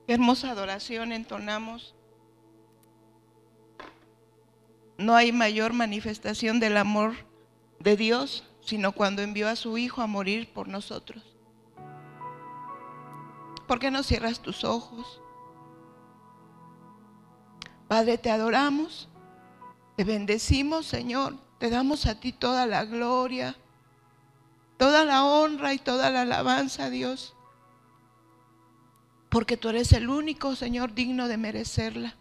Qué hermosa adoración entonamos. No hay mayor manifestación del amor de Dios, sino cuando envió a su Hijo a morir por nosotros. ¿Por qué no cierras tus ojos? Padre, te adoramos, te bendecimos, Señor. Te damos a ti toda la gloria, toda la honra y toda la alabanza, Dios. Porque tú eres el único, Señor, digno de merecerla.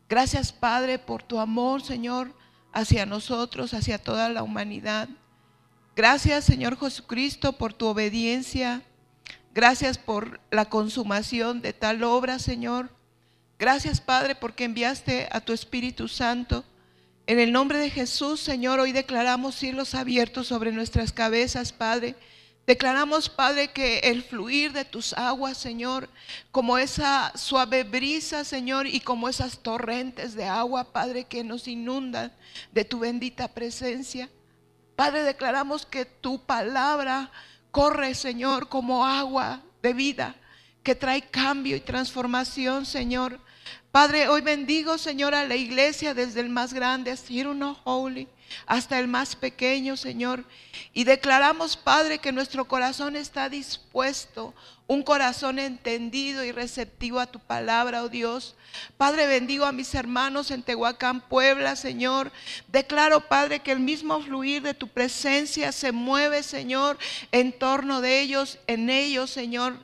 Gracias, Padre, por tu amor, Señor, hacia nosotros, hacia toda la humanidad. Gracias, Señor Jesucristo, por tu obediencia. Gracias por la consumación de tal obra, Señor. Gracias, Padre, porque enviaste a tu Espíritu Santo. En el nombre de Jesús, Señor, hoy declaramos cielos abiertos sobre nuestras cabezas, Padre. Declaramos, Padre, que el fluir de tus aguas, Señor, como esa suave brisa, Señor, y como esas torrentes de agua, Padre, que nos inundan de tu bendita presencia. Padre, declaramos que tu palabra corre, Señor, como agua de vida, que trae cambio y transformación, Señor. Padre, hoy bendigo, Señor, a la iglesia desde el más grande, hasta el más pequeño, Señor. Y declaramos, Padre, que nuestro corazón está dispuesto, un corazón entendido y receptivo a tu palabra, oh Dios. Padre, bendigo a mis hermanos en Tehuacán, Puebla, Señor. Declaro, Padre, que el mismo fluir de tu presencia se mueve, Señor, en torno de ellos, en ellos, Señor.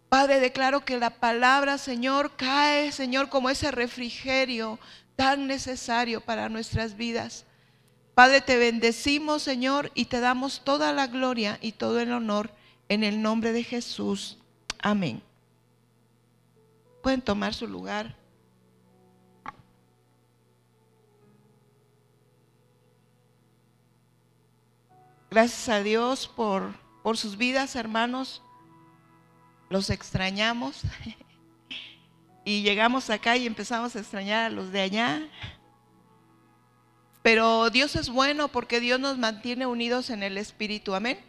Padre, declaro que la palabra, Señor, cae, Señor, como ese refrigerio tan necesario para nuestras vidas. Padre, te bendecimos, Señor, y te damos toda la gloria y todo el honor en el nombre de Jesús. Amén. Pueden tomar su lugar. Gracias a Dios por sus vidas, hermanos. Los extrañamos. Y llegamos acá y empezamos a extrañar a los de allá. Pero Dios es bueno porque Dios nos mantiene unidos en el Espíritu. Amén.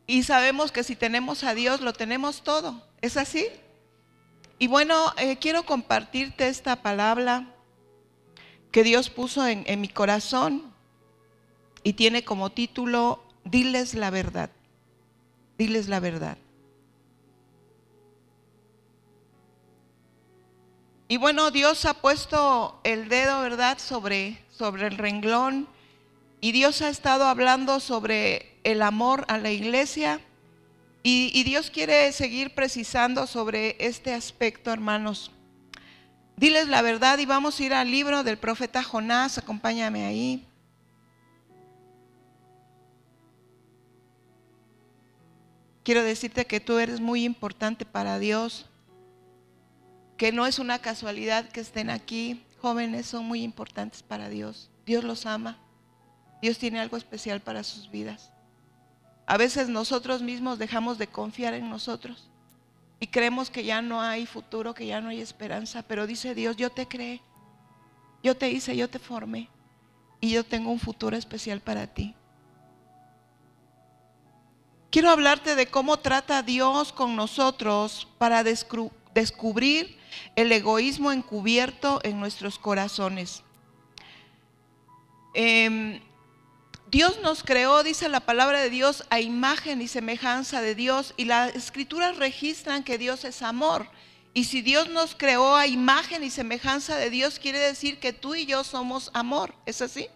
Y sabemos que si tenemos a Dios, lo tenemos todo. ¿Es así? Y bueno, quiero compartirte esta palabra que Dios puso en mi corazón. Y tiene como título, diles la verdad. Diles la verdad. Y bueno, Dios ha puesto el dedo, ¿verdad?, sobre el renglón. Y Dios ha estado hablando sobre el amor a la iglesia. Y Dios quiere seguir precisando sobre este aspecto, hermanos. Diles la verdad, y vamos a ir al libro del profeta Jonás. Acompáñame ahí. Quiero decirte que tú eres muy importante para Dios, que no es una casualidad que estén aquí. Jóvenes son muy importantes para Dios. Dios los ama. Dios tiene algo especial para sus vidas. A veces nosotros mismos dejamos de confiar en nosotros y creemos que ya no hay futuro, que ya no hay esperanza. Pero dice Dios, yo te creé, yo te hice, yo te formé y yo tengo un futuro especial para ti. Quiero hablarte de cómo trata Dios con nosotros para descubrir el egoísmo encubierto en nuestros corazones. Dios nos creó, dice la palabra de Dios, a imagen y semejanza de Dios, y las escrituras registran que Dios es amor. Y si Dios nos creó a imagen y semejanza de Dios, quiere decir que tú y yo somos amor. ¿Es así?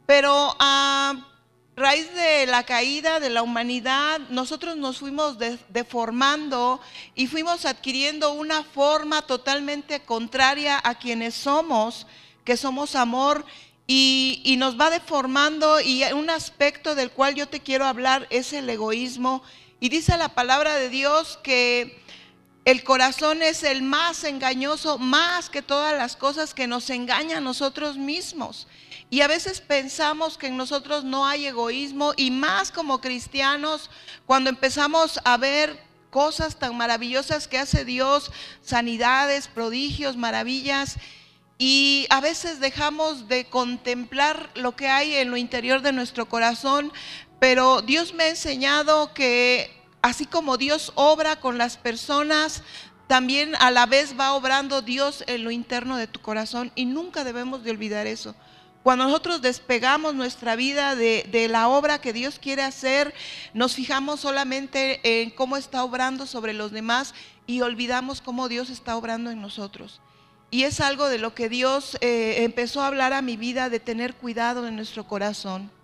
Pero a raíz de la caída de la humanidad, nosotros nos fuimos deformando y fuimos adquiriendo una forma totalmente contraria a quienes somos, que somos amor, y nos va deformando. Y un aspecto del cual yo te quiero hablar es el egoísmo. Y dice la palabra de Dios que el corazón es el más engañoso, más que todas las cosas, que nos engaña a nosotros mismos. Y a veces pensamos que en nosotros no hay egoísmo, y más como cristianos, cuando empezamos a ver cosas tan maravillosas que hace Dios, sanidades, prodigios, maravillas, y a veces dejamos de contemplar lo que hay en lo interior de nuestro corazón. Pero Dios me ha enseñado que así como Dios obra con las personas, también a la vez va obrando Dios en lo interno de tu corazón, y nunca debemos de olvidar eso. Cuando nosotros despegamos nuestra vida de la obra que Dios quiere hacer, nos fijamos solamente en cómo está obrando sobre los demás y olvidamos cómo Dios está obrando en nosotros. Y es algo de lo que Dios empezó a hablar a mi vida, de tener cuidado en nuestro corazón.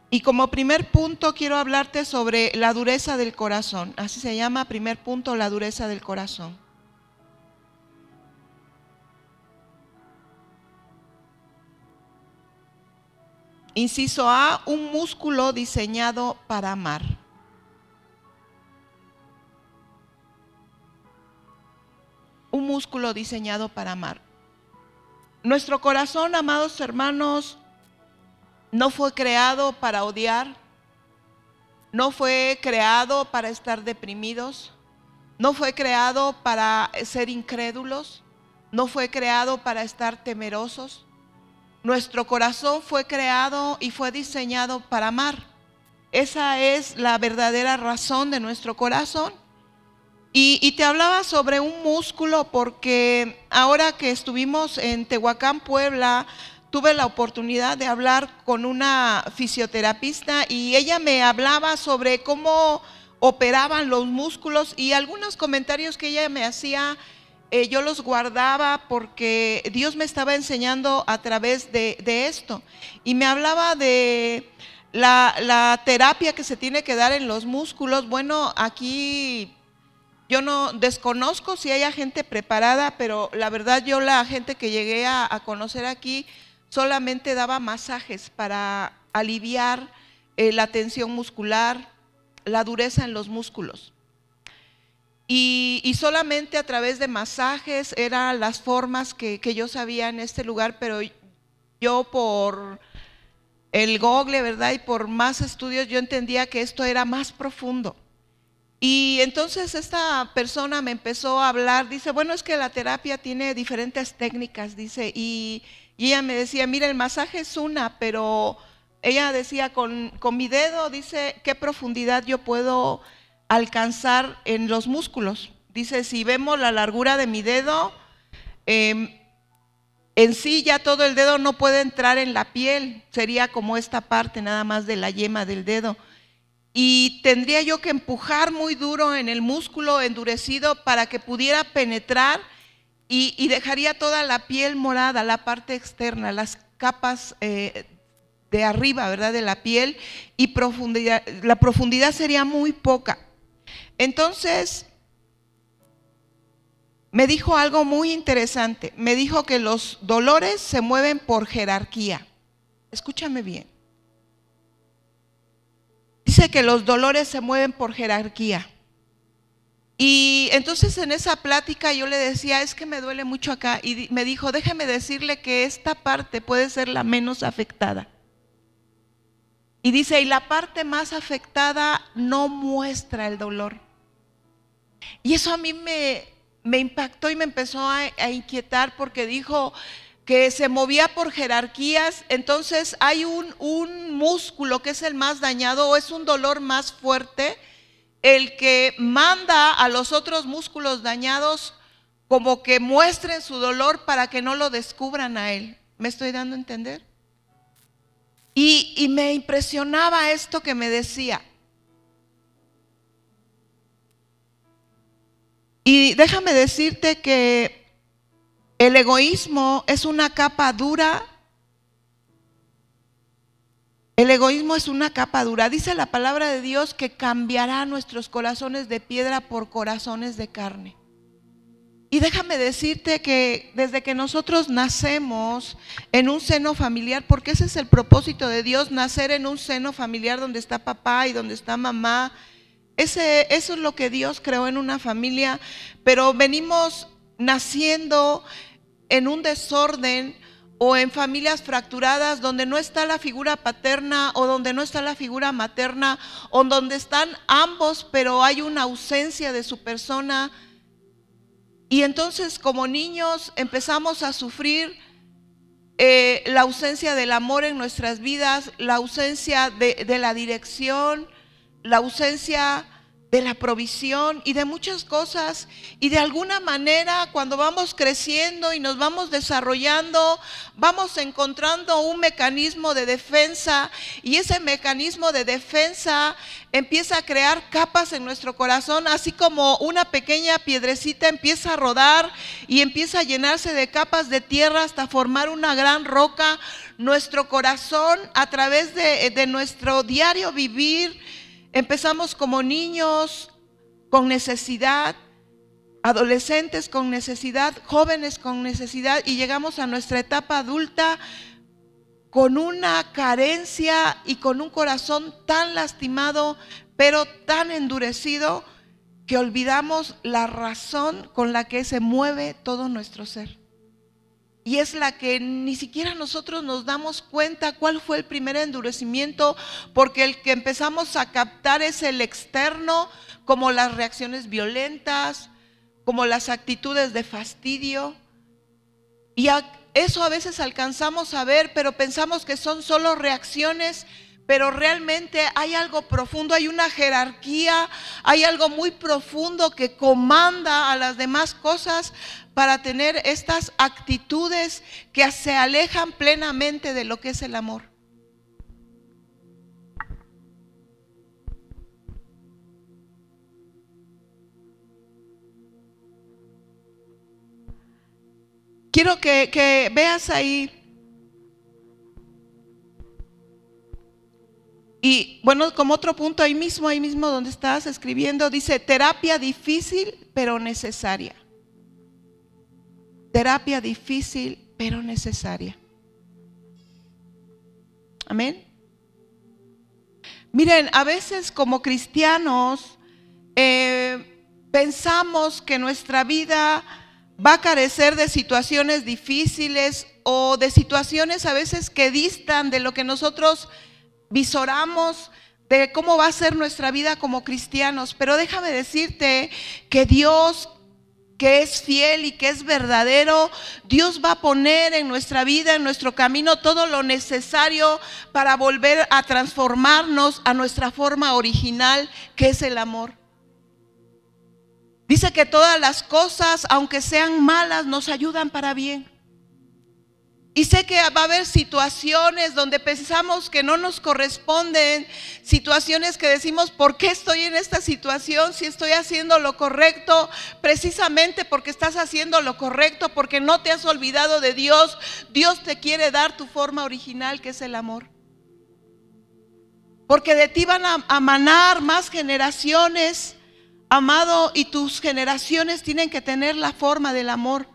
Y como primer punto quiero hablarte sobre la dureza del corazón. Así se llama, primer punto, la dureza del corazón. Inciso A, un músculo diseñado para amar. Un músculo diseñado para amar. Nuestro corazón, amados hermanos, no fue creado para odiar, no fue creado para estar deprimidos, no fue creado para ser incrédulos, no fue creado para estar temerosos. Nuestro corazón fue creado y fue diseñado para amar. Esa es la verdadera razón de nuestro corazón. Y te hablaba sobre un músculo porque ahora que estuvimos en Tehuacán, Puebla, tuve la oportunidad de hablar con una fisioterapista y ella me hablaba sobre cómo operaban los músculos, y algunos comentarios que ella me hacía, yo los guardaba porque Dios me estaba enseñando a través de esto. Y me hablaba de la terapia que se tiene que dar en los músculos. Bueno, aquí yo no desconozco si haya gente preparada, pero la verdad yo, la gente que llegué a conocer aquí, solamente daba masajes para aliviar la tensión muscular, la dureza en los músculos. Y solamente a través de masajes eran las formas que yo sabía en este lugar, pero yo por el Google, ¿verdad? Y por más estudios yo entendía que esto era más profundo. Y entonces esta persona me empezó a hablar, dice, bueno, es que la terapia tiene diferentes técnicas, dice, y ella me decía, mira, el masaje es una, pero ella decía, con mi dedo, dice, ¿qué profundidad yo puedo alcanzar en los músculos? Dice, si vemos la largura de mi dedo, en sí ya todo el dedo no puede entrar en la piel, sería como esta parte nada más de la yema del dedo, y tendría yo que empujar muy duro en el músculo endurecido para que pudiera penetrar, y dejaría toda la piel morada, la parte externa, las capas de arriba, ¿verdad?, de la piel, y la profundidad sería muy poca. Entonces me dijo algo muy interesante. Me dijo que los dolores se mueven por jerarquía. Escúchame bien. Dice que los dolores se mueven por jerarquía. Y entonces en esa plática yo le decía, es que me duele mucho acá, y me dijo, déjeme decirle que esta parte puede ser la menos afectada. Y dice, y la parte más afectada no muestra el dolor. Y eso a mí me impactó y me empezó a inquietar, porque dijo que se movía por jerarquías. Entonces hay un músculo que es el más dañado, o es un dolor más fuerte, el que manda a los otros músculos dañados como que muestren su dolor para que no lo descubran a él. ¿Me estoy dando a entender? Y me impresionaba esto que me decía. Y déjame decirte que el egoísmo es una capa dura. El egoísmo es una capa dura. Dice la palabra de Dios que cambiará nuestros corazones de piedra por corazones de carne. Y déjame decirte que desde que nosotros nacemos en un seno familiar, porque ese es el propósito de Dios, nacer en un seno familiar donde está papá y donde está mamá. Eso es lo que Dios creó en una familia, pero venimos naciendo en un desorden o en familias fracturadas donde no está la figura paterna o donde no está la figura materna, o donde están ambos pero hay una ausencia de su persona. Y entonces como niños empezamos a sufrir la ausencia del amor en nuestras vidas, la ausencia de la dirección, la ausencia de la provisión y de muchas cosas. Y de alguna manera, cuando vamos creciendo y nos vamos desarrollando, vamos encontrando un mecanismo de defensa, y ese mecanismo de defensa empieza a crear capas en nuestro corazón, así como una pequeña piedrecita empieza a rodar y empieza a llenarse de capas de tierra hasta formar una gran roca. Nuestro corazón, a través de nuestro diario vivir, empezamos como niños con necesidad, adolescentes con necesidad, jóvenes con necesidad, y llegamos a nuestra etapa adulta con una carencia y con un corazón tan lastimado, pero tan endurecido, que olvidamos la razón con la que se mueve todo nuestro ser. Y es la que ni siquiera nosotros nos damos cuenta cuál fue el primer endurecimiento, porque el que empezamos a captar es el externo, como las reacciones violentas, como las actitudes de fastidio. Y eso a veces alcanzamos a ver, pero pensamos que son solo reacciones, pero realmente hay algo profundo, hay una jerarquía, hay algo muy profundo que comanda a las demás cosas para tener estas actitudes que se alejan plenamente de lo que es el amor. Quiero que veas ahí. Y bueno, como otro punto, ahí mismo donde estás escribiendo, dice: terapia difícil pero necesaria. Terapia difícil pero necesaria. Amén. Miren, a veces como cristianos pensamos que nuestra vida va a carecer de situaciones difíciles o de situaciones a veces que distan de lo que nosotros visoramos de cómo va a ser nuestra vida como cristianos. Pero déjame decirte que Dios, que es fiel y que es verdadero, Dios va a poner en nuestra vida, en nuestro camino, todo lo necesario para volver a transformarnos a nuestra forma original, que es el amor. Dice que todas las cosas, aunque sean malas, nos ayudan para bien. Y sé que va a haber situaciones donde pensamos que no nos corresponden, situaciones que decimos: ¿por qué estoy en esta situación si estoy haciendo lo correcto? Precisamente porque estás haciendo lo correcto, porque no te has olvidado de Dios. Dios te quiere dar tu forma original, que es el amor. Porque de ti van a manar más generaciones, amado, y tus generaciones tienen que tener la forma del amor.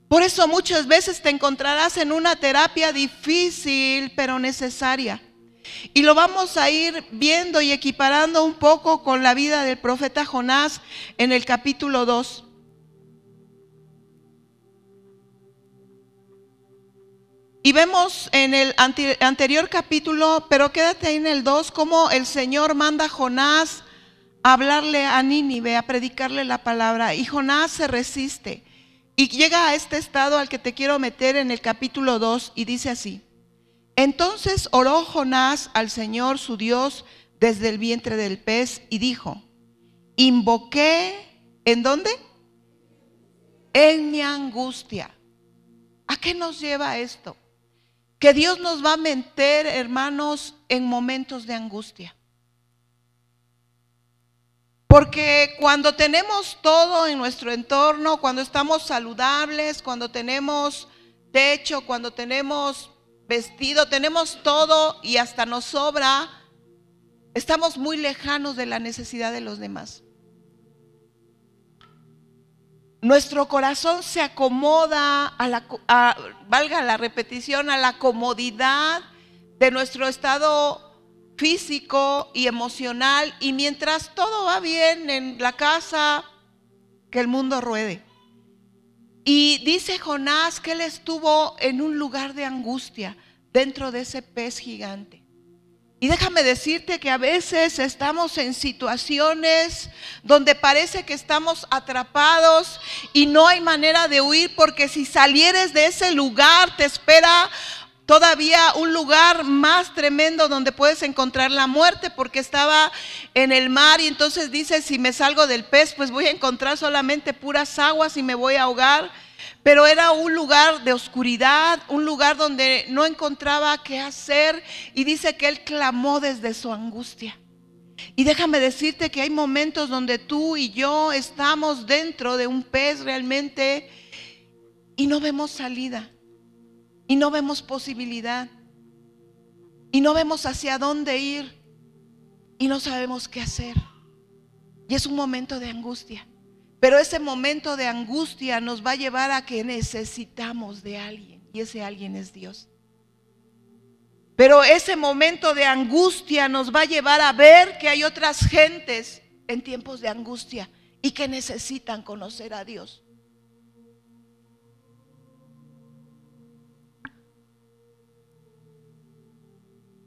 Por eso muchas veces te encontrarás en una terapia difícil pero necesaria. Y lo vamos a ir viendo y equiparando un poco con la vida del profeta Jonás en el capítulo 2. Y vemos en el anterior capítulo, pero quédate ahí en el 2, cómo el Señor manda a Jonás a hablarle a Nínive, a predicarle la palabra. Y Jonás se resiste. Y llega a este estado al que te quiero meter en el capítulo 2, y dice así: entonces oró Jonás al Señor su Dios desde el vientre del pez y dijo: invoqué, ¿en dónde? En mi angustia. ¿A qué nos lleva esto? Que Dios nos va a meter, hermanos, en momentos de angustia. Porque cuando tenemos todo en nuestro entorno, cuando estamos saludables, cuando tenemos techo, cuando tenemos vestido, tenemos todo y hasta nos sobra, estamos muy lejanos de la necesidad de los demás. Nuestro corazón se acomoda valga la repetición, a la comodidad de nuestro estado físico y emocional, y mientras todo va bien en la casa, que el mundo ruede. Y dice Jonás que él estuvo en un lugar de angustia dentro de ese pez gigante. Y déjame decirte que a veces estamos en situaciones donde parece que estamos atrapados y no hay manera de huir, porque si salieres de ese lugar te espera todavía un lugar más tremendo donde puedes encontrar la muerte, porque estaba en el mar y entonces dice, si me salgo del pez pues voy a encontrar solamente puras aguas y me voy a ahogar. Pero era un lugar de oscuridad, un lugar donde no encontraba qué hacer, y dice que él clamó desde su angustia. Y déjame decirte que hay momentos donde tú y yo estamos dentro de un pez realmente y no vemos salida, y no vemos posibilidad, y no vemos hacia dónde ir, y no sabemos qué hacer. Y es un momento de angustia. Pero ese momento de angustia nos va a llevar a que necesitamos de alguien, y ese alguien es Dios. Pero ese momento de angustia nos va a llevar a ver que hay otras gentes en tiempos de angustia y que necesitan conocer a Dios.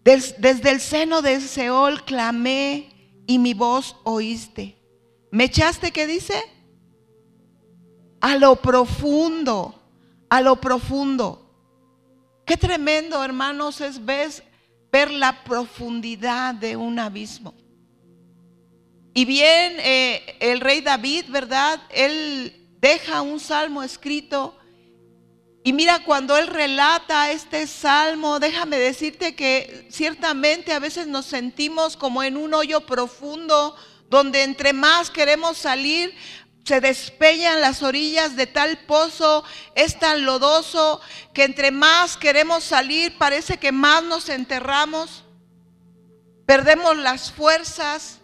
Desde el seno de Seol clamé y mi voz oíste. ¿Me echaste? ¿Qué dice? A lo profundo, a lo profundo. Qué tremendo, hermanos, es ver la profundidad de un abismo. Y bien, el rey David, ¿verdad? Él deja un salmo escrito. Y mira, cuando él relata este salmo, déjame decirte que ciertamente a veces nos sentimos como en un hoyo profundo, donde entre más queremos salir, se despeñan las orillas de tal pozo, es tan lodoso que entre más queremos salir parece que más nos enterramos, perdemos las fuerzas,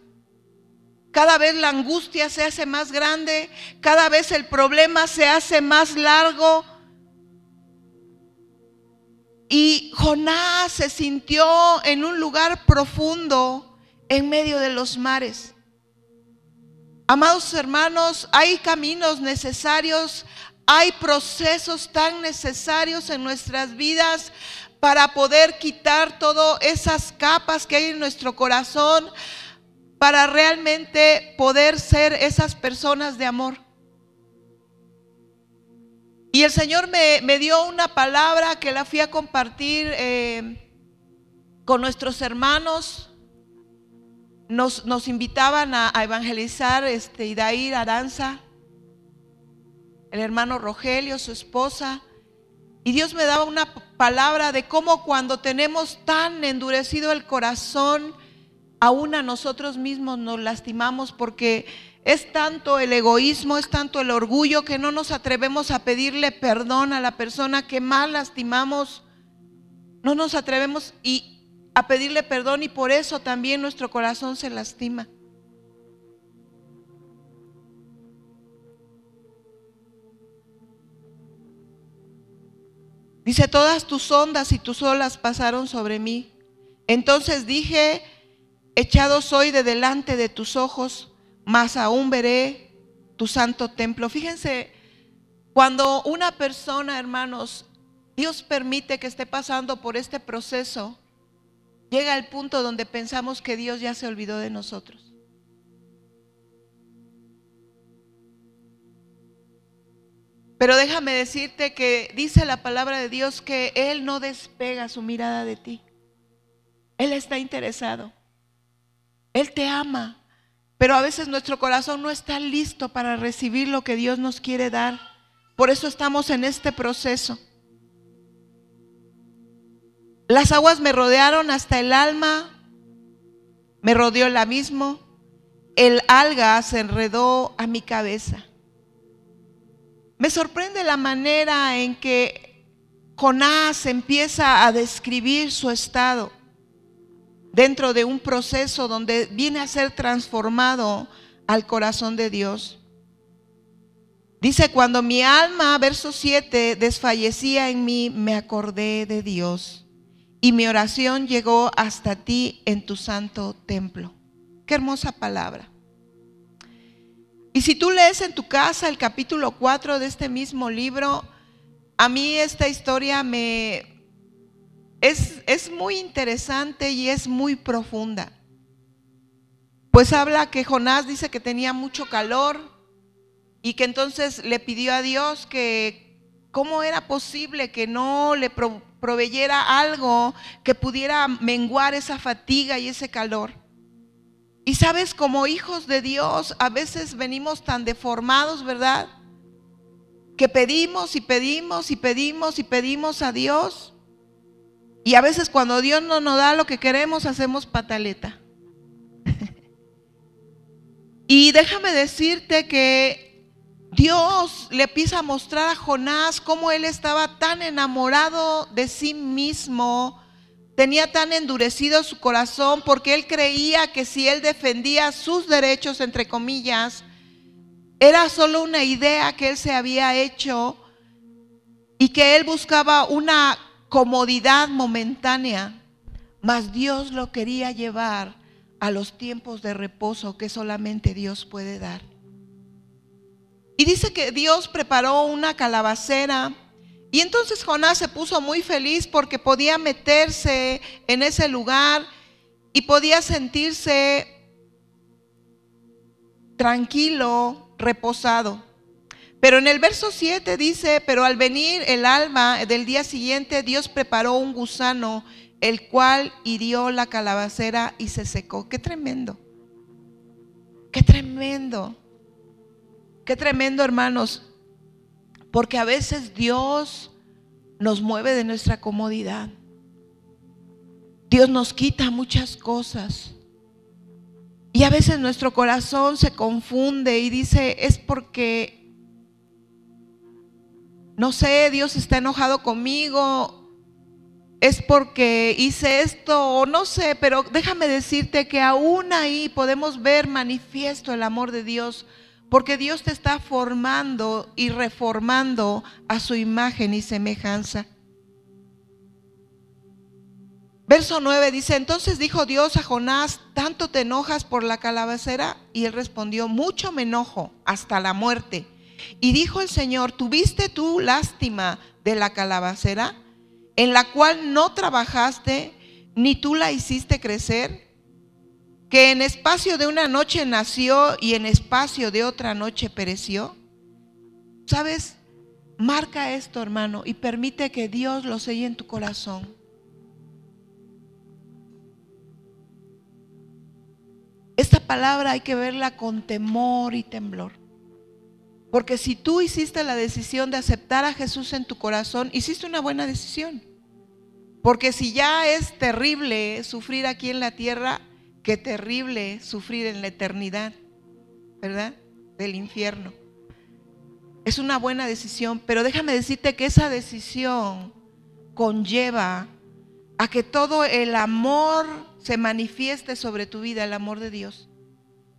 cada vez la angustia se hace más grande, cada vez el problema se hace más largo. Y Jonás se sintió en un lugar profundo en medio de los mares. Amados hermanos, hay caminos necesarios, hay procesos tan necesarios en nuestras vidas para poder quitar todas esas capas que hay en nuestro corazón, para realmente poder ser esas personas de amor. Y el Señor me dio una palabra que la fui a compartir con nuestros hermanos. Nos invitaban a evangelizar Idair Aranza, el hermano Rogelio, su esposa. Y Dios me daba una palabra de cómo cuando tenemos tan endurecido el corazón, aún a nosotros mismos nos lastimamos, porque es tanto el egoísmo, es tanto el orgullo, que no nos atrevemos a pedirle perdón a la persona que más lastimamos. No nos atrevemos a pedirle perdón, y por eso también nuestro corazón se lastima. Dice, todas tus ondas y tus olas pasaron sobre mí. Entonces dije, echado soy de delante de tus ojos, mas aún veré tu santo templo. Fíjense, cuando una persona, hermanos, Dios permite que esté pasando por este proceso, llega al punto donde pensamos que Dios ya se olvidó de nosotros. Pero déjame decirte que dice la palabra de Dios que Él no despega su mirada de ti. Él está interesado. Él te ama. Pero a veces nuestro corazón no está listo para recibir lo que Dios nos quiere dar. Por eso estamos en este proceso. Las aguas me rodearon hasta el alma, me rodeó el abismo, el alga se enredó a mi cabeza. Me sorprende la manera en que Jonás empieza a describir su estado dentro de un proceso donde viene a ser transformado al corazón de Dios. Dice, cuando mi alma, verso 7, desfallecía en mí, me acordé de Dios, y mi oración llegó hasta ti en tu santo templo. Qué hermosa palabra. Y si tú lees en tu casa el capítulo 4 de este mismo libro, a mí esta historia me es muy interesante y es muy profunda. Pues habla que Jonás dice que tenía mucho calor y que entonces le pidió a Dios que cómo era posible que no le proveyera algo que pudiera menguar esa fatiga y ese calor. Y sabes, como hijos de Dios a veces venimos tan deformados, ¿verdad? Que pedimos y pedimos y pedimos y pedimos a Dios. Y a veces cuando Dios no nos da lo que queremos, hacemos pataleta. Y déjame decirte que Dios le empieza a mostrar a Jonás cómo él estaba tan enamorado de sí mismo, tenía tan endurecido su corazón porque él creía que si él defendía sus derechos, entre comillas, era solo una idea que él se había hecho y que él buscaba una comodidad momentánea, mas Dios lo quería llevar a los tiempos de reposo que solamente Dios puede dar. Y dice que Dios preparó una calabacera y entonces Jonás se puso muy feliz porque podía meterse en ese lugar y podía sentirse tranquilo, reposado. Pero en el verso 7 dice, pero al venir el alba del día siguiente, Dios preparó un gusano, el cual hirió la calabacera y se secó. ¡Qué tremendo! ¡Qué tremendo! ¡Qué tremendo, hermanos! Porque a veces Dios nos mueve de nuestra comodidad. Dios nos quita muchas cosas. Y a veces nuestro corazón se confunde y dice, es porque no sé, Dios está enojado conmigo, es porque hice esto o no sé, pero déjame decirte que aún ahí podemos ver manifiesto el amor de Dios, porque Dios te está formando y reformando a su imagen y semejanza. Verso 9 dice, entonces dijo Dios a Jonás, ¿tanto te enojas por la calabacera? Y él respondió, mucho me enojo, hasta la muerte. Y dijo el Señor, ¿tuviste tú lástima de la calabacera, en la cual no trabajaste, ni tú la hiciste crecer? Que en espacio de una noche nació y en espacio de otra noche pereció. ¿Sabes? Marca esto, hermano, y permite que Dios lo selle en tu corazón. Esta palabra hay que verla con temor y temblor. Porque si tú hiciste la decisión de aceptar a Jesús en tu corazón, hiciste una buena decisión. Porque si ya es terrible sufrir aquí en la tierra, qué terrible sufrir en la eternidad, ¿verdad? Del infierno. Es una buena decisión, pero déjame decirte que esa decisión conlleva a que todo el amor se manifieste sobre tu vida, el amor de Dios.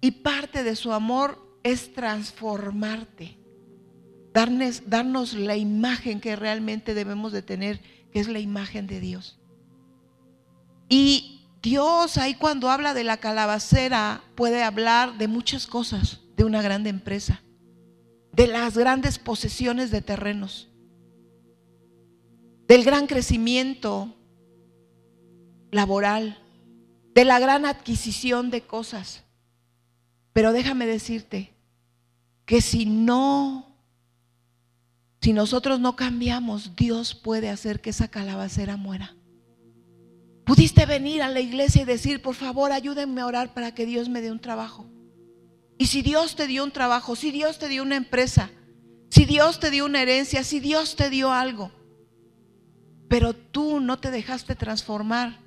Y parte de su amor es transformarte, darnos la imagen que realmente debemos de tener, que es la imagen de Dios. Y Dios ahí cuando habla de la calabacera puede hablar de muchas cosas, de una grande empresa, de las grandes posesiones de terrenos, del gran crecimiento laboral, de la gran adquisición de cosas. Pero déjame decirte que si nosotros no cambiamos, Dios puede hacer que esa calabacera muera. Pudiste venir a la iglesia y decir, por favor, ayúdenme a orar para que Dios me dé un trabajo. Y si Dios te dio un trabajo, si Dios te dio una empresa, si Dios te dio una herencia, si Dios te dio algo, pero tú no te dejaste transformar,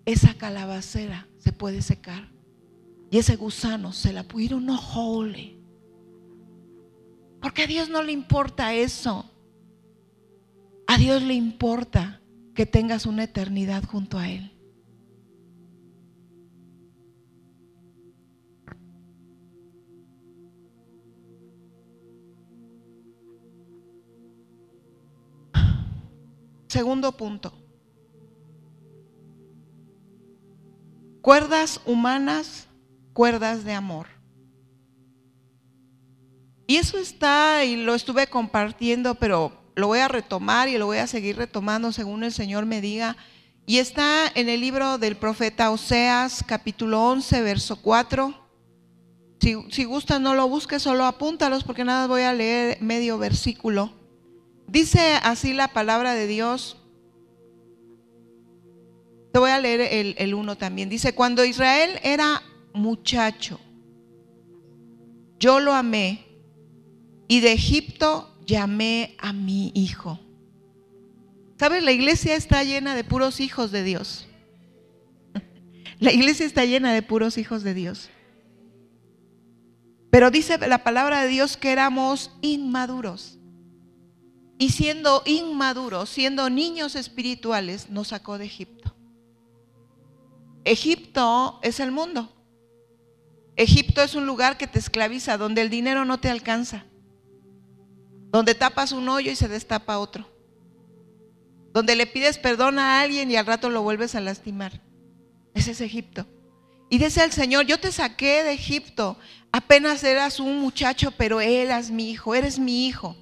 esa calabacera se puede secar. Y ese gusano se la puede ir uno holy. Porque a Dios no le importa eso. A Dios le importa que tengas una eternidad junto a Él. Segundo punto. Cuerdas humanas, cuerdas de amor. Y eso está, y lo estuve compartiendo, pero lo voy a retomar y lo voy a seguir retomando según el Señor me diga, Y está en el libro del profeta Oseas, capítulo 11, verso 4. Si gustas, no lo busques, solo apúntalos porque nada voy a leer medio versículo. Dice así la palabra de Dios. Te voy a leer el 1 también. Dice: cuando Israel era muchacho, yo lo amé, y de Egipto llamé a mi hijo. ¿Sabes? La iglesia está llena de puros hijos de Dios. La iglesia está llena de puros hijos de Dios. Pero dice la palabra de Dios que éramos inmaduros. Y siendo inmaduros, siendo niños espirituales, nos sacó de Egipto. Egipto es el mundo. Egipto es un lugar que te esclaviza, donde el dinero no te alcanza, donde tapas un hoyo y se destapa otro, donde le pides perdón a alguien y al rato lo vuelves a lastimar. Ese es Egipto. Y dice el Señor: yo te saqué de Egipto, apenas eras un muchacho, pero eras mi hijo, eres mi hijo.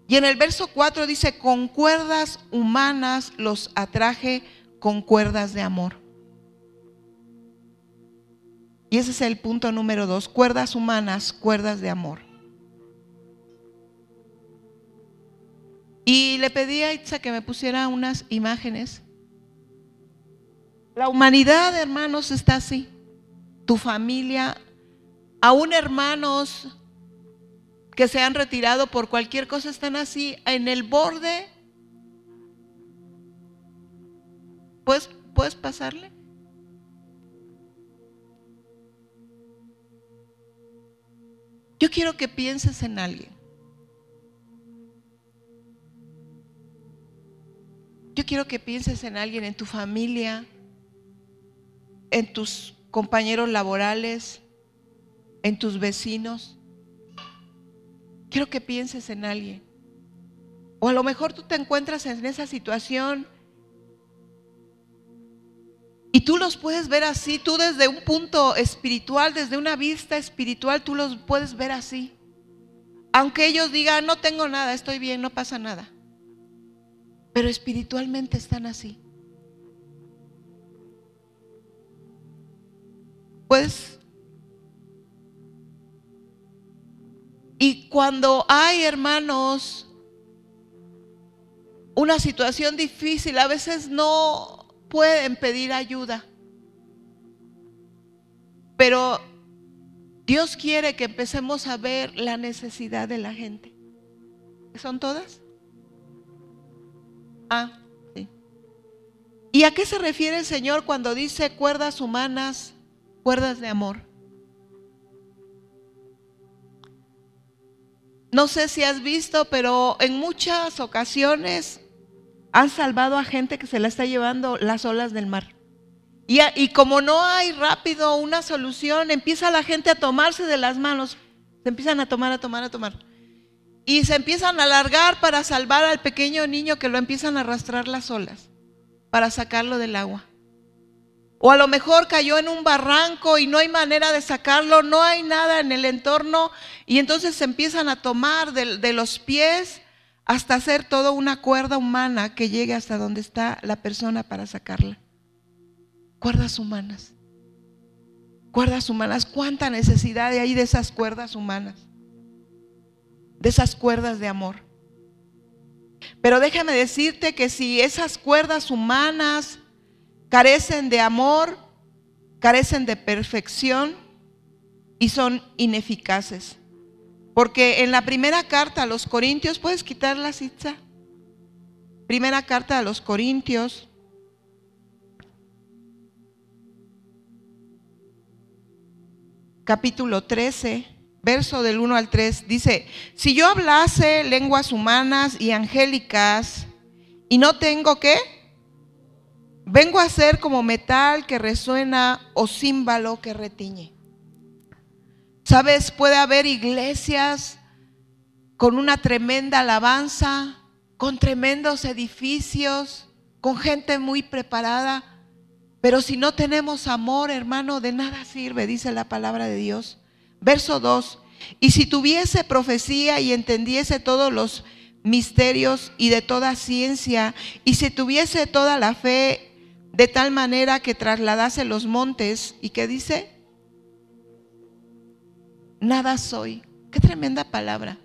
Y en el verso 4 dice: con cuerdas humanas los atraje, con cuerdas de amor. Y ese es el punto número 2, cuerdas humanas, cuerdas de amor. Y le pedí a Itza que me pusiera unas imágenes. La humanidad, hermanos, está así. Tu familia, aún hermanos que se han retirado por cualquier cosa, están así, en el borde. ¿Puedes pasarle? Yo quiero que pienses en alguien. Yo quiero que pienses en alguien, en tu familia, en tus compañeros laborales, en tus vecinos. Quiero que pienses en alguien. O a lo mejor tú te encuentras en esa situación y tú los puedes ver así. Tú desde un punto espiritual, desde una vista espiritual, tú los puedes ver así. Aunque ellos digan: no tengo nada, estoy bien, no pasa nada. Pero espiritualmente están así. Pues, y cuando hay, hermanos, una situación difícil, a veces no pueden pedir ayuda. Pero Dios quiere que empecemos a ver la necesidad de la gente. ¿Son todas? Ah, sí. ¿Y a qué se refiere el Señor cuando dice cuerdas humanas, cuerdas de amor? No sé si has visto, pero en muchas ocasiones han salvado a gente que se la está llevando las olas del mar. Y como no hay rápido una solución, empieza la gente a tomarse de las manos. Se empiezan a tomar. Y se empiezan a alargar para salvar al pequeño niño, que lo empiezan a arrastrar las olas para sacarlo del agua. O a lo mejor cayó en un barranco y no hay manera de sacarlo, no hay nada en el entorno, y entonces se empiezan a tomar de los pies hasta hacer toda una cuerda humana que llegue hasta donde está la persona para sacarla. Cuerdas humanas. Cuerdas humanas. ¿Cuánta necesidad hay de esas cuerdas humanas? De esas cuerdas de amor. Pero déjame decirte que si esas cuerdas humanas carecen de amor, carecen de perfección y son ineficaces. Porque en la primera carta a los Corintios, ¿puedes quitar la cita? Primera carta a los Corintios, capítulo 13, verso del 1 al 3, dice: si yo hablase lenguas humanas y angélicas y no tengo ¿qué? Vengo a ser como metal que resuena o címbalo que retiñe. ¿Sabes? Puede haber iglesias con una tremenda alabanza, con tremendos edificios, con gente muy preparada, pero si no tenemos amor, hermano, de nada sirve, dice la palabra de Dios. Verso 2: y si tuviese profecía y entendiese todos los misterios y de toda ciencia, y si tuviese toda la fe, de tal manera que trasladase los montes. ¿Y qué dice? Nada soy. Qué tremenda palabra.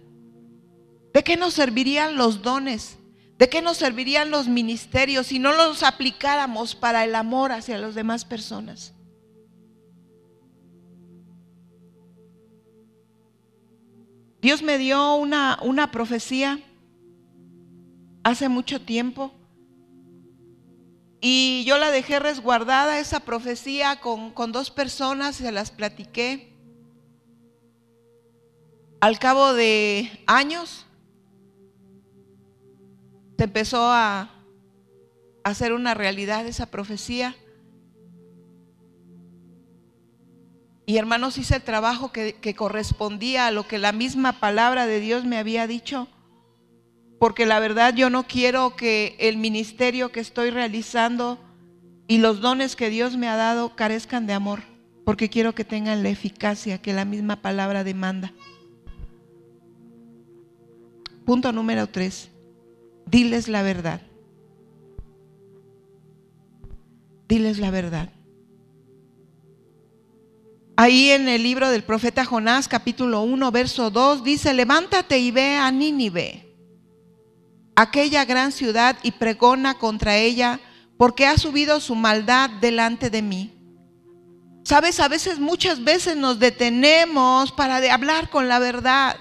¿De qué nos servirían los dones? ¿De qué nos servirían los ministerios si no los aplicáramos para el amor hacia las demás personas? Dios me dio una profecía hace mucho tiempo y yo la dejé resguardada, esa profecía, con dos personas, se las platiqué. Al cabo de años se empezó a hacer una realidad esa profecía. Y hermanos, hice el trabajo que correspondía a lo que la misma palabra de Dios me había dicho, porque la verdad yo no quiero que el ministerio que estoy realizando y los dones que Dios me ha dado carezcan de amor, porque quiero que tengan la eficacia que la misma palabra demanda. Punto número 3. Diles la verdad. Diles la verdad. Ahí en el libro del profeta Jonás, capítulo 1, verso 2, dice: levántate y ve a Nínive, aquella gran ciudad, y pregona contra ella, porque ha subido su maldad delante de mí. Sabes, a veces, muchas veces nos detenemos para hablar con la verdad.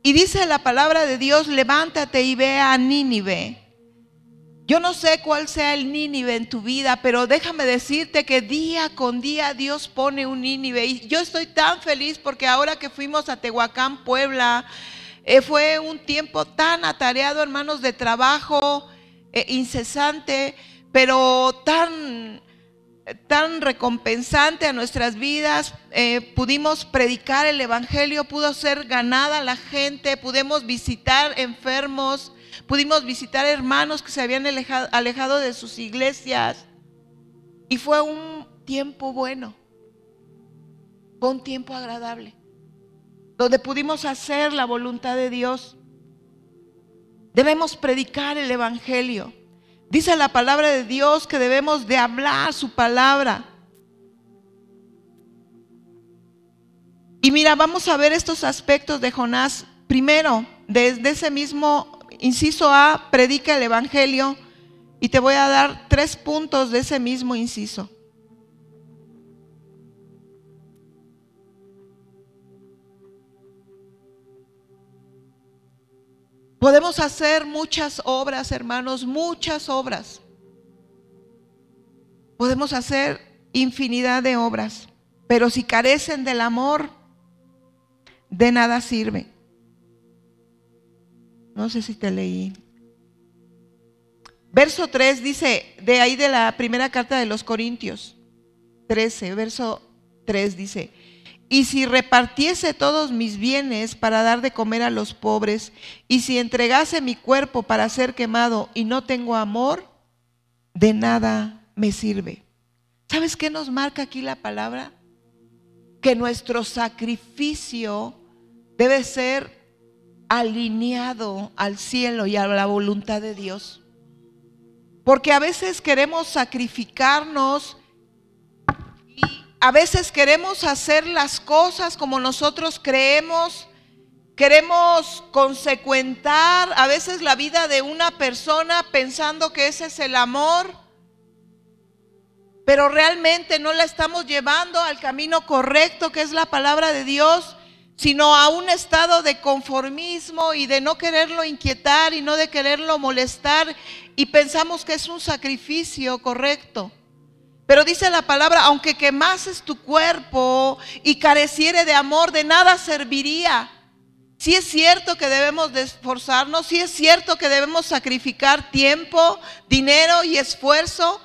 Y dice la palabra de Dios: levántate y ve a Nínive. Yo no sé cuál sea el Nínive en tu vida, pero déjame decirte que día con día Dios pone un Nínive. Y yo estoy tan feliz porque ahora que fuimos a Tehuacán, Puebla, fue un tiempo tan atareado, hermanos, de trabajo incesante, pero tan recompensante a nuestras vidas. Pudimos predicar el evangelio, pudo ser ganada la gente, pudimos visitar enfermos, pudimos visitar hermanos que se habían alejado de sus iglesias, y fue un tiempo bueno, fue un tiempo agradable, donde pudimos hacer la voluntad de Dios. Debemos predicar el evangelio. Dice la palabra de Dios que debemos de hablar su palabra. Y mira, vamos a ver estos aspectos de Jonás. Primero, desde ese mismo inciso A, predica el evangelio, y te voy a dar 3 puntos de ese mismo inciso. Podemos hacer muchas obras, hermanos, muchas obras. Podemos hacer infinidad de obras, pero si carecen del amor, de nada sirve. No sé si te leí. Verso 3 dice, de ahí de la primera carta de los Corintios 13, verso 3 dice: y si repartiese todos mis bienes para dar de comer a los pobres, y si entregase mi cuerpo para ser quemado y no tengo amor, de nada me sirve. ¿Sabes qué nos marca aquí la palabra? Que nuestro sacrificio debe ser alineado al cielo y a la voluntad de Dios. Porque a veces queremos sacrificarnos y a veces queremos hacer las cosas como nosotros creemos, queremos consecuentar a veces la vida de una persona pensando que ese es el amor, pero realmente no la estamos llevando al camino correcto, que es la palabra de Dios, sino a un estado de conformismo y de no quererlo inquietar y no de quererlo molestar, y pensamos que es un sacrificio correcto. Pero dice la palabra: aunque quemases tu cuerpo y careciere de amor, de nada serviría. Sí es cierto que debemos de esforzarnos, sí es cierto que debemos sacrificar tiempo, dinero y esfuerzo,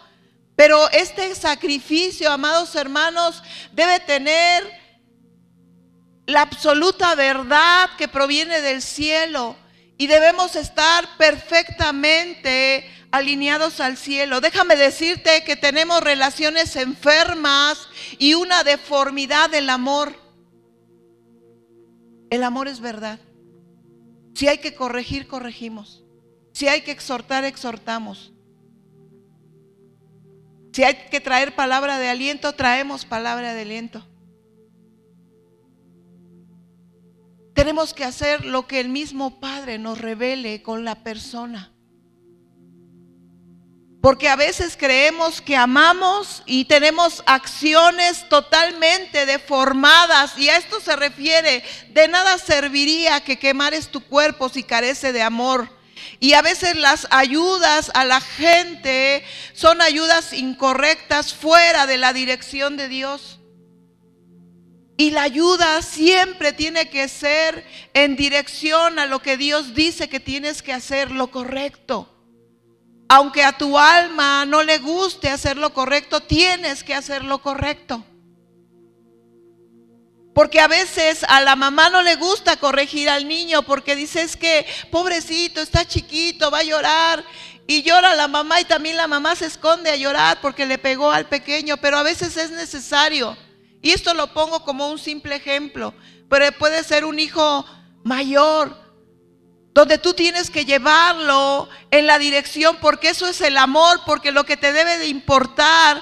pero este sacrificio, amados hermanos, debe tener la absoluta verdad que proviene del cielo, y debemos estar perfectamente alineados al cielo. Déjame decirte que tenemos relaciones enfermas y una deformidad del amor. El amor es verdad. Si hay que corregir, corregimos. Si hay que exhortar, exhortamos. Si hay que traer palabra de aliento, traemos palabra de aliento. Tenemos que hacer lo que el mismo Padre nos revele con la persona. Porque a veces creemos que amamos y tenemos acciones totalmente deformadas, y a esto se refiere: de nada serviría que quemares tu cuerpo si carece de amor. Y a veces las ayudas a la gente son ayudas incorrectas, fuera de la dirección de Dios. Y la ayuda siempre tiene que ser en dirección a lo que Dios dice que tienes que hacer, lo correcto. Aunque a tu alma no le guste hacer lo correcto, tienes que hacer lo correcto. Porque a veces a la mamá no le gusta corregir al niño, porque dice: es que pobrecito, está chiquito, va a llorar. Y llora la mamá, y también la mamá se esconde a llorar porque le pegó al pequeño. Pero a veces es necesario. Y esto lo pongo como un simple ejemplo, pero puede ser un hijo mayor, donde tú tienes que llevarlo en la dirección, porque eso es el amor, porque lo que te debe de importar,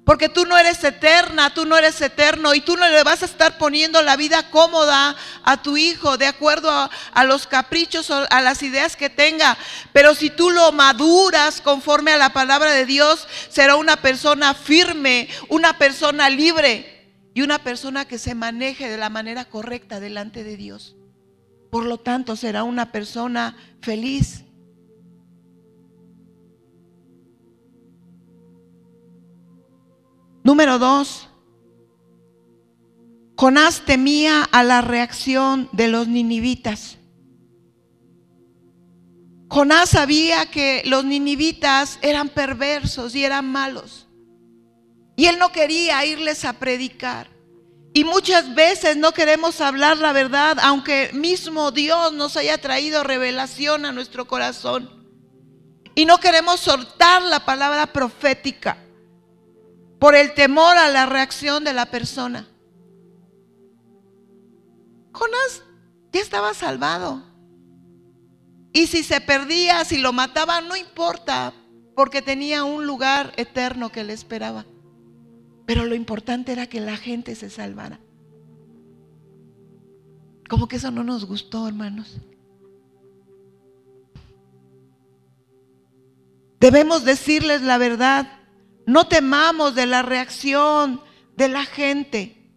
porque tú no eres eterna, tú no eres eterno, y tú no le vas a estar poniendo la vida cómoda a tu hijo de acuerdo a los caprichos o a las ideas que tenga. Pero si tú lo maduras conforme a la palabra de Dios, será una persona firme, una persona libre y una persona que se maneje de la manera correcta delante de Dios. Por lo tanto, será una persona feliz. Número 2. Jonás temía a la reacción de los ninivitas. Jonás sabía que los ninivitas eran perversos y eran malos. Y él no quería irles a predicar. Y muchas veces no queremos hablar la verdad, aunque mismo Dios nos haya traído revelación a nuestro corazón. Y no queremos soltar la palabra profética por el temor a la reacción de la persona. Jonás ya estaba salvado. Y si se perdía, si lo mataban, no importa, porque tenía un lugar eterno que le esperaba. Pero lo importante era que la gente se salvara. Como que eso no nos gustó, hermanos. Debemos decirles la verdad. No temamos de la reacción de la gente.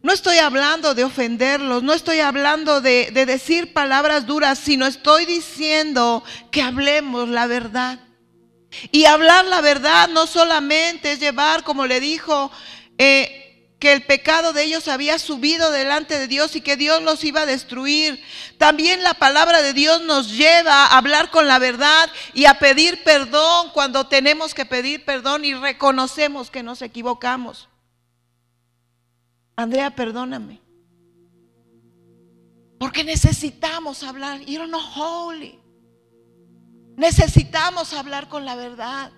No estoy hablando de ofenderlos, no estoy hablando de decir palabras duras, sino estoy diciendo que hablemos la verdad. Y hablar la verdad no solamente es llevar, como le dijo, que el pecado de ellos había subido delante de Dios y que Dios los iba a destruir. También la palabra de Dios nos lleva a hablar con la verdad y a pedir perdón cuando tenemos que pedir perdón y reconocemos que nos equivocamos. Andrea, perdóname. Porque necesitamos hablar. You're not holy. Necesitamos hablar con la verdad.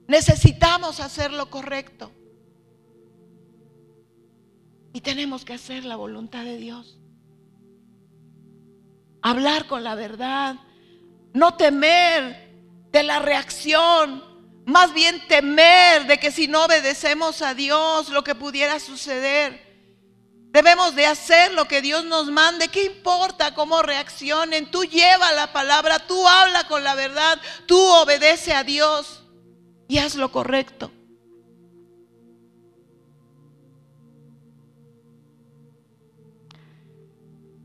Necesitamos hacer lo correcto. Y tenemos que hacer la voluntad de Dios. Hablar con la verdad. No temer de la reacción. Más bien temer de que si no obedecemos a Dios, lo que pudiera suceder. Debemos de hacer lo que Dios nos mande. ¿Qué importa cómo reaccionen? Tú lleva la palabra, tú habla con la verdad, tú obedece a Dios y haz lo correcto.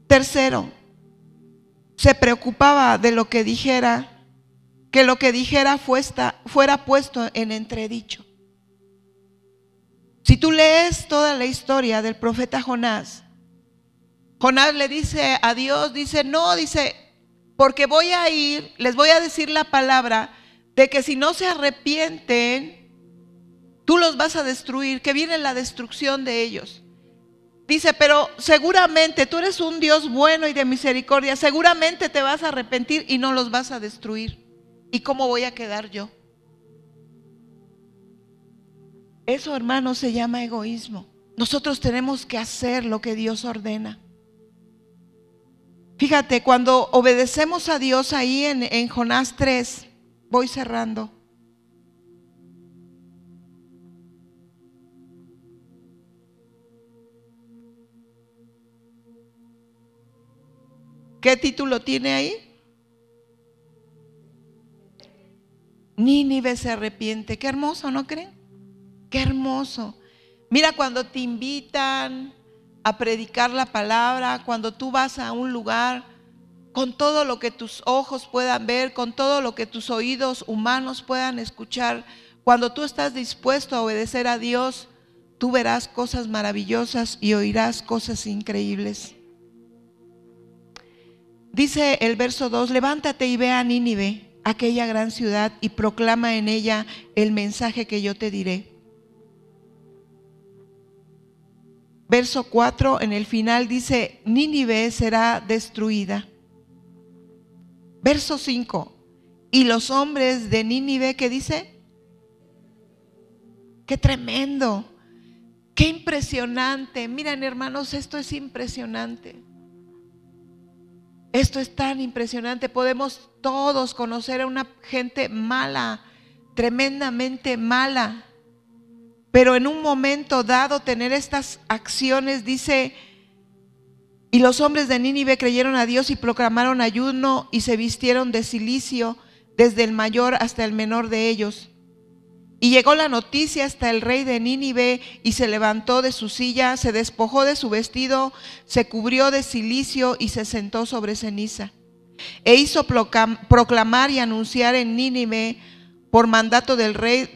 Tercero, se preocupaba de lo que dijera, que lo que dijera fuera puesto en entredicho. Si tú lees toda la historia del profeta Jonás, Jonás le dice a Dios, dice, no, dice, porque voy a ir, les voy a decir la palabra de que si no se arrepienten, tú los vas a destruir, que viene la destrucción de ellos. Dice, pero seguramente tú eres un Dios bueno y de misericordia, seguramente te vas a arrepentir y no los vas a destruir. ¿Y cómo voy a quedar yo? Eso, hermanos, se llama egoísmo. Nosotros tenemos que hacer lo que Dios ordena. Fíjate, cuando obedecemos a Dios ahí en Jonás 3, voy cerrando. ¿Qué título tiene ahí? Nínive se arrepiente. Qué hermoso, ¿no creen? Qué hermoso. Mira, cuando te invitan a predicar la palabra, cuando tú vas a un lugar, con todo lo que tus ojos puedan ver, con todo lo que tus oídos humanos puedan escuchar, cuando tú estás dispuesto a obedecer a Dios, tú verás cosas maravillosas y oirás cosas increíbles. Dice el verso 2, levántate y ve a Nínive, aquella gran ciudad, y proclama en ella el mensaje que yo te diré. Verso 4, en el final dice, Nínive será destruida. Verso 5, y los hombres de Nínive, ¿qué dice? ¡Qué tremendo! ¡Qué impresionante! Miren, hermanos, esto es impresionante. Esto es tan impresionante. Podemos todos conocer a una gente mala, tremendamente mala, pero en un momento dado tener estas acciones, dice, y los hombres de Nínive creyeron a Dios y proclamaron ayuno y se vistieron de cilicio, desde el mayor hasta el menor de ellos. Y llegó la noticia hasta el rey de Nínive, y se levantó de su silla, se despojó de su vestido, se cubrió de cilicio y se sentó sobre ceniza. E hizo proclamar y anunciar en Nínive por mandato del rey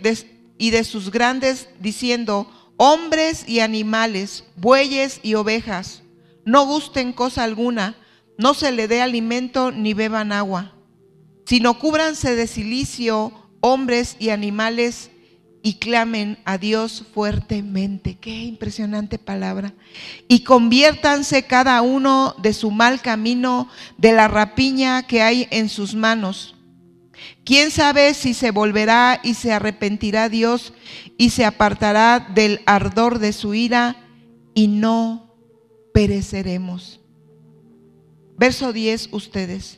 y de sus grandes, diciendo, hombres y animales, bueyes y ovejas, no gusten cosa alguna, no se le dé alimento ni beban agua, sino cúbranse de cilicio hombres y animales y clamen a Dios fuertemente. Qué impresionante palabra. Y conviértanse cada uno de su mal camino, de la rapiña que hay en sus manos. ¿Quién sabe si se volverá y se arrepentirá Dios y se apartará del ardor de su ira y no pereceremos? Verso 10, ustedes.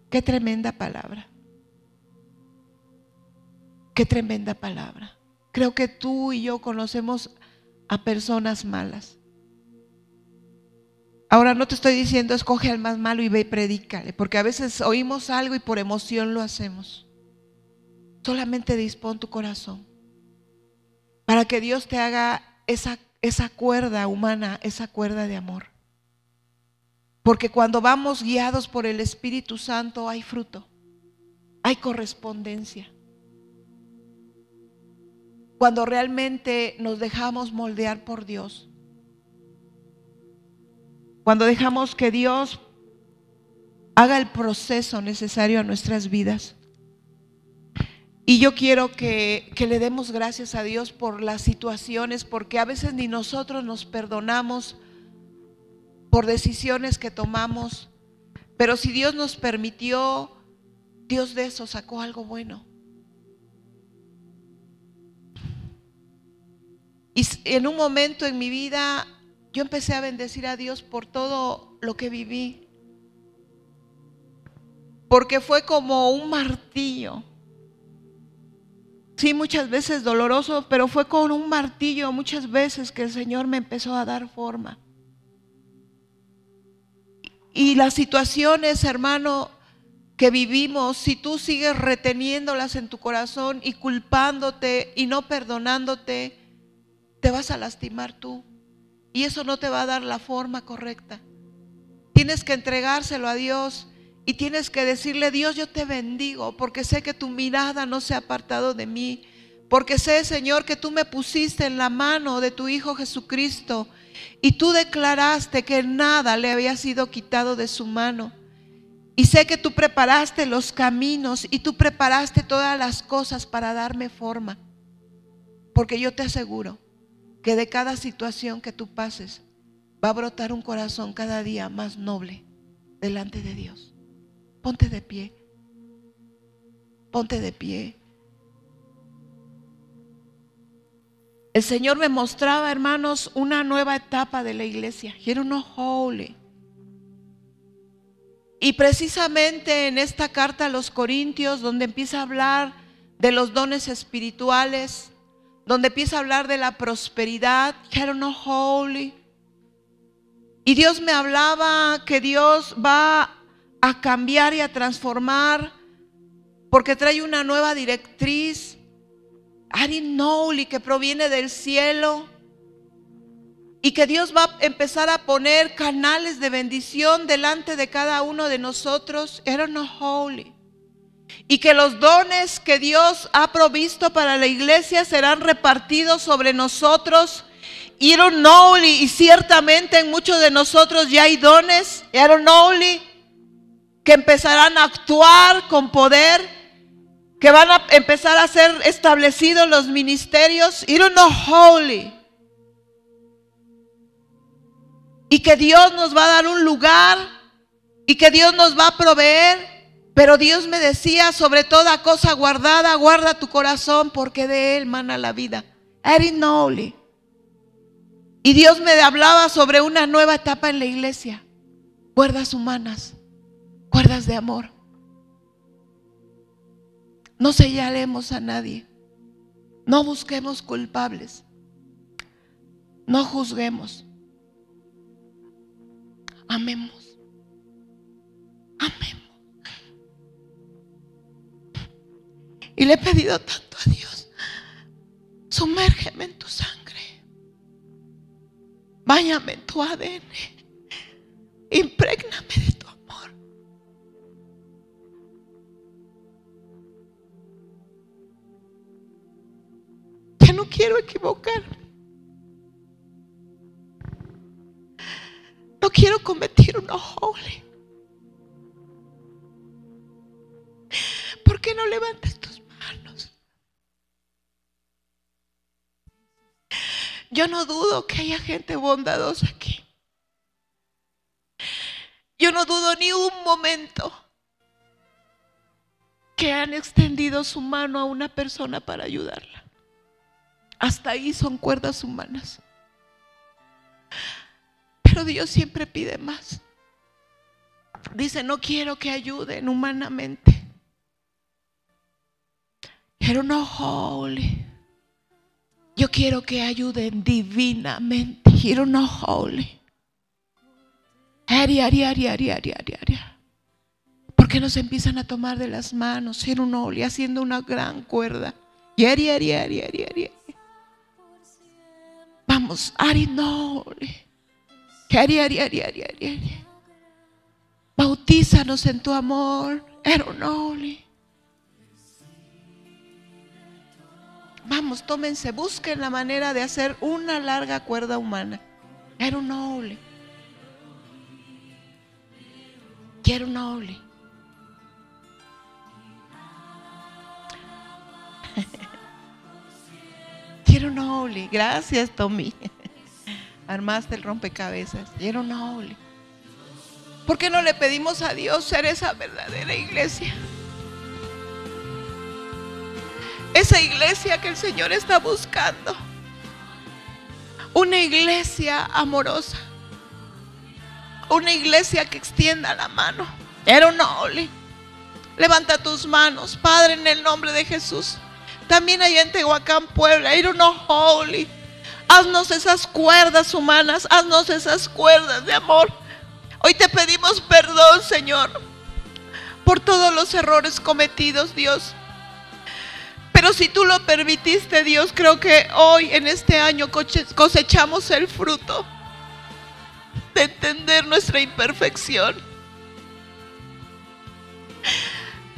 Qué tremenda palabra. Qué tremenda palabra. Creo que tú y yo conocemos a personas malas. Ahora no te estoy diciendo escoge al más malo y ve y predícale, porque a veces oímos algo y por emoción lo hacemos. Solamente dispón tu corazón para que Dios te haga esa cuerda humana, esa cuerda de amor. Porque cuando vamos guiados por el Espíritu Santo hay fruto, hay correspondencia. Cuando realmente nos dejamos moldear por Dios, cuando dejamos que Dios haga el proceso necesario a nuestras vidas. Y yo quiero que le demos gracias a Dios por las situaciones, porque a veces ni nosotros nos perdonamos por decisiones que tomamos, pero si Dios nos permitió, Dios de eso sacó algo bueno. Y en un momento en mi vida yo empecé a bendecir a Dios por todo lo que viví, porque fue como un martillo. Sí, muchas veces doloroso, pero fue con un martillo muchas veces que el Señor me empezó a dar forma. Y las situaciones, hermano, que vivimos, si tú sigues reteniéndolas en tu corazón y culpándote y no perdonándote, te vas a lastimar tú. Y eso no te va a dar la forma correcta. Tienes que entregárselo a Dios y tienes que decirle: Dios, yo te bendigo porque sé que tu mirada no se ha apartado de mí, porque sé, Señor, que tú me pusiste en la mano de tu Hijo Jesucristo y tú declaraste que nada le había sido quitado de su mano. Y sé que tú preparaste los caminos y tú preparaste todas las cosas para darme forma, porque yo te aseguro que de cada situación que tú pases va a brotar un corazón cada día más noble delante de Dios. Ponte de pie. Ponte de pie. El Señor me mostraba, hermanos, una nueva etapa de la iglesia. Quiero uno holy. Y precisamente en esta carta a los Corintios, donde empieza a hablar de los dones espirituales, donde empieza a hablar de la prosperidad, You're not holy. Y Dios me hablaba que Dios va a cambiar y a transformar, porque trae una nueva directriz, Holy, que proviene del cielo, y que Dios va a empezar a poner canales de bendición delante de cada uno de nosotros, You're not holy. Y que los dones que Dios ha provisto para la iglesia serán repartidos sobre nosotros, You're not holy. Y ciertamente en muchos de nosotros ya hay dones, You're not holy, que empezarán a actuar con poder, que van a empezar a ser establecidos los ministerios, You're not holy. Y que Dios nos va a dar un lugar, y que Dios nos va a proveer. Pero Dios me decía, sobre toda cosa guardada, guarda tu corazón, porque de él mana la vida. You're not holy. Y Dios me hablaba sobre una nueva etapa en la iglesia. Cuerdas humanas, cuerdas de amor. No señalemos a nadie. No busquemos culpables. No juzguemos. Amemos. Amemos. Y le he pedido tanto a Dios: sumérgeme en tu sangre, báñame en tu ADN, imprégname de tu amor. Ya no quiero equivocarme. No quiero cometer un holy. ¿Por qué no levantas tus manos? Yo no dudo que haya gente bondadosa aquí. Yo no dudo ni un momento que han extendido su mano a una persona para ayudarla. Hasta ahí son cuerdas humanas. Pero Dios siempre pide más. Dice: no quiero que ayuden humanamente. You're not holy. Yo quiero que ayuden divinamente. You're not holy. Porque nos empiezan a tomar de las manos, You're not holy, haciendo una gran cuerda. Vamos, You're not holy. Bautízanos en tu amor, You're not holy. Vamos, tómense, busquen la manera de hacer una larga cuerda humana. You're not holy. You're not holy. You're not holy. Gracias, Tommy. Armaste el rompecabezas. You're not holy. ¿Por qué no le pedimos a Dios ser esa verdadera iglesia? Esa iglesia que el Señor está buscando. Una iglesia amorosa. Una iglesia que extienda la mano. You're not holy. Levanta tus manos, Padre, en el nombre de Jesús. También allá en Tehuacán, Puebla, You're not holy. Haznos esas cuerdas humanas, haznos esas cuerdas de amor. Hoy te pedimos perdón, Señor, por todos los errores cometidos, Dios. Pero si tú lo permitiste, Dios, creo que hoy, en este año, cosechamos el fruto de entender nuestra imperfección,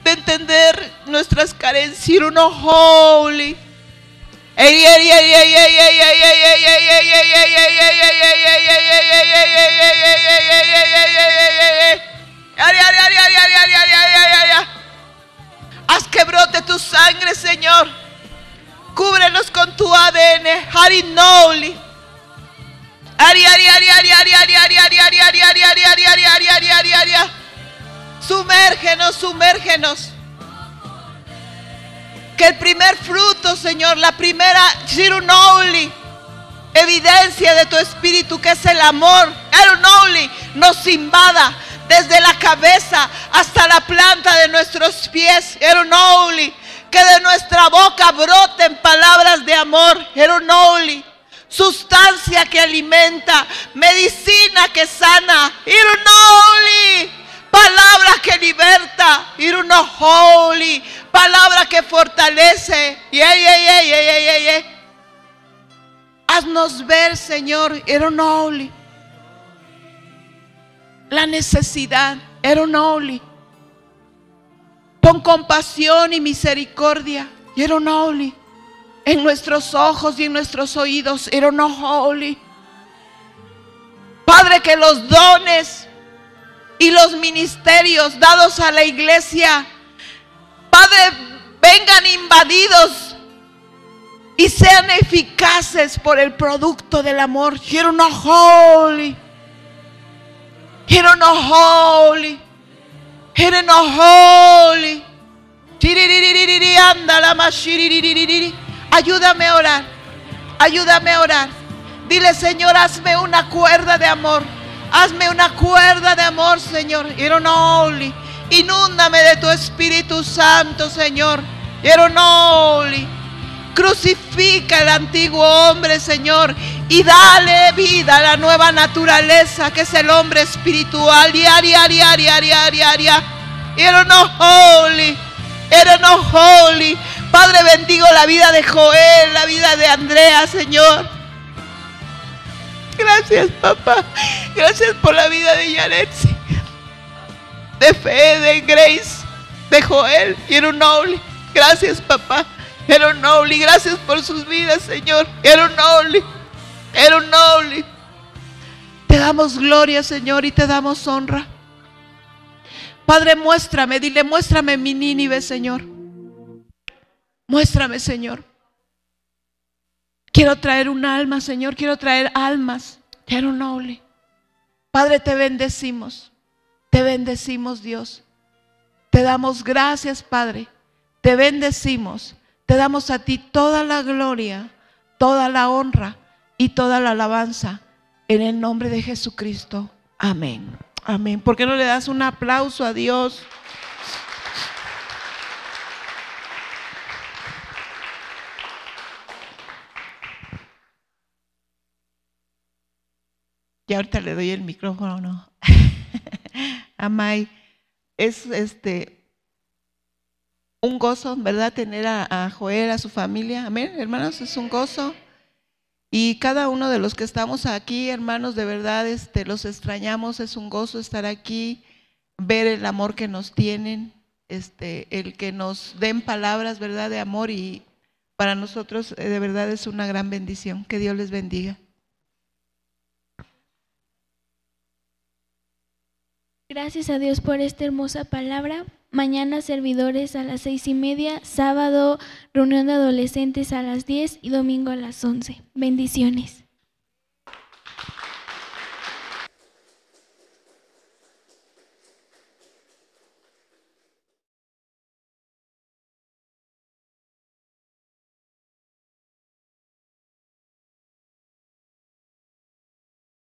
de entender nuestras carencias. You're not holy. Haz que brote tu sangre, Señor. Cúbrenos con tu ADN. Harinoli. Sumérgenos, sumérgenos. Que el primer fruto, Señor, la primera Shirunoli, evidencia de tu espíritu, que es el amor, Shirunoli, nos invada. desde la cabeza hasta la planta de nuestros pies. Eronoli, que de nuestra boca broten palabras de amor. Eronoli, sustancia que alimenta, medicina que sana. Eronoli, palabra que liberta. Eronoli, palabra que fortalece. Haznos ver, Señor, Eronoli, la necesidad. Eronoli, pon compasión y misericordia. Eronoli, en nuestros ojos y en nuestros oídos. Eronoli, Padre, que los dones y los ministerios dados a la iglesia, Padre, vengan invadidos y sean eficaces por el producto del amor. Eronoli, Eronoli, Eronoli. Ayúdame a orar, ayúdame a orar. Dile, Señor, hazme una cuerda de amor. Hazme una cuerda de amor, Señor. Eronoli, inúndame de tu Espíritu Santo, Señor. Eronoli, crucifica el antiguo hombre, Señor, y dale vida a la nueva naturaleza que es el hombre espiritual. Eronoli, Eronoli. Padre, bendigo la vida de Joel, la vida de Andrea, Señor. Gracias, papá. Gracias por la vida de Yaretsi, de Fe, de Grace, de Joel. Eronoli, gracias, papá. Eronoli, gracias por sus vidas, Señor. Eronoli, Eronoli. Te damos gloria, Señor, y te damos honra. Padre, muéstrame, dile, muéstrame mi Nínive, Señor. Muéstrame, Señor. Quiero traer un alma, Señor, quiero traer almas. Eronoli. Padre, te bendecimos, Dios. Te damos gracias, Padre. Te bendecimos. Te damos a ti toda la gloria, toda la honra y toda la alabanza en el nombre de Jesucristo. Amén. Amén. ¿Por qué no le das un aplauso a Dios? Y ahorita le doy el micrófono a May. Es un gozo, ¿verdad? Tener a Joel, a su familia. Amén, hermanos, es un gozo. Y cada uno de los que estamos aquí, hermanos, de verdad, los extrañamos. Es un gozo estar aquí, ver el amor que nos tienen, el que nos den palabras, ¿verdad?, de amor. Y para nosotros, de verdad, es una gran bendición. Que Dios les bendiga. Gracias a Dios por esta hermosa palabra. Mañana servidores a las 6:30, sábado reunión de adolescentes a las 10 y domingo a las 11. Bendiciones.